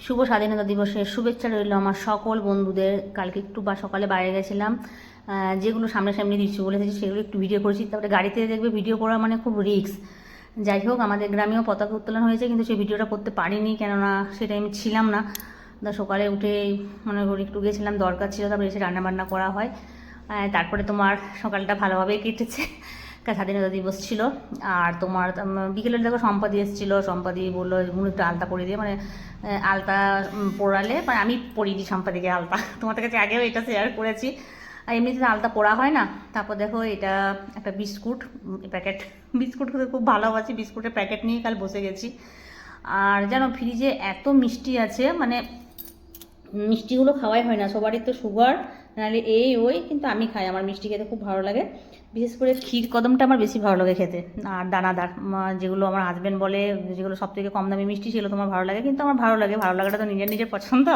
শুভ স্বাধীনতা দিবসের শুভেচ্ছা রইল আমার সকল বন্ধুদের। কালকে একটু সকালে বাইরে গেছিলাম, যেগুলো সামনাসামনি দৃশ্য বলেছি সেগুলো একটু ভিডিও করেছি। তারপরে গাড়িতে দেখবে ভিডিও করা মানে খুব রিস্ক। যাই হোক, আমাদের গ্রামেও পতাকা উত্তোলন হয়েছে, কিন্তু সেই ভিডিওটা করতে পারিনি, কেননা সেটা আমি ছিলাম না। সকালে উঠে মনে করি একটু গেছিলাম, দরকার ছিল, তারপরে এসে রান্নাবান্না করা হয়। তারপরে তোমার সকালটা ভালোভাবেই কেটেছে। স্বাধীনতা দিবস ছিল। আর তোমার বিকেলে দেখো সম্পাদি এসেছিলো, সম্পাদি বললো একটু আলতা পরিয়ে দিয়ে, মানে আলতা পরালে, মানে আমি পরিয়ে সম্পাদিকে আলতা। তোমাদের কাছে আগেও এটা শেয়ার করেছি। আর এমনিতে আলতা পরা হয় না। তারপর দেখো এটা একটা বিস্কুট প্যাকেট, বিস্কুট খেতে খুব ভালোবাসি, বিস্কুটের প্যাকেট নিয়ে কাল বসে গেছি। আর জানো ফ্রিজে এত মিষ্টি আছে, মানে মিষ্টিগুলো খাওয়াই হয় না, সবারই তো সুগার, নাহলে এই ওই, কিন্তু আমি খাই, আমার মিষ্টি খেতে খুব ভালো লাগে। বিশেষ করে ক্ষীর কদমটা আমার বেশি ভালো লাগে খেতে। আর দানাদার যেগুলো আমার হাজব্যান্ড বলে যেগুলো সব থেকে কম দামি মিষ্টি, সেগুলো তোমার ভালো লাগে, কিন্তু আমার ভালো লাগে, ভালো লাগাটা তো নিজের নিজের পছন্দ।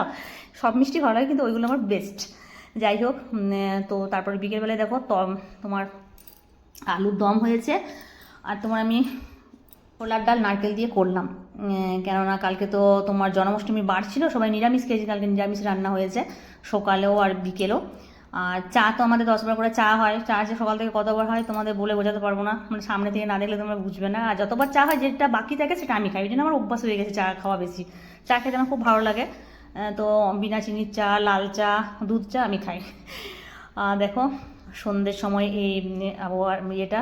সব মিষ্টি ভালো লাগে, কিন্তু ওইগুলো আমার বেস্ট। যাই হোক, তো তারপরে বিকেলবেলায় দেখো তোমার আলুর দম হয়েছে। আর তোমার আমি ছোলার ডাল নারকেল দিয়ে করলাম, কেননা কালকে তো তোমার জন্মাষ্টমীর বার ছিল, সবাই নিরামিষ খেয়েছি, কালকে নিরামিষ রান্না হয়েছে সকালেও আর বিকেলেও। আর চা তো আমাদের 10 বার করে চা হয়, চা যে সকাল থেকে কতবার হয় তোমাদের বলে বোঝাতে পারবো না, মানে সামনে থেকে না দেখলে তোমরা বুঝবে না। আর যতবার চা হয়, যেটা বাকি থাকে সেটা আমি খাই, ওই জন্য আমার অভ্যাস হয়ে গেছে চা খাওয়া বেশি। চা খেতে আমার খুব ভালো লাগে। তো বিনা চিনির চা, লাল চা, দুধ চা আমি খাই। দেখো সন্ধ্যের সময় এই আবহাওয়ার এটা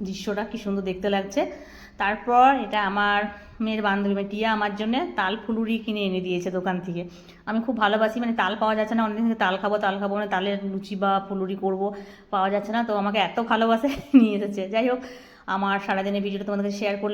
দৃশ্যটা কি সুন্দর দেখতে লাগছে। তারপর এটা আমার মেয়ের বান্ধবী টিয়া আমার জন্য তাল ফুলুরি কিনে এনে দিয়েছে দোকান থেকে। আমি খুব ভালোবাসি, মানে তাল পাওয়া যাচ্ছে না, অনেকদিন থেকে তাল খাবো তাল খাবো, মানে তালের লুচি বা ফুলুরি করব, পাওয়া যাচ্ছে না, তো আমাকে এত ভালোবাসে নিয়ে এসেছে। যাই হোক, আমার সারাদিনের ভিডিওটা তোমাদের শেয়ার করলাম।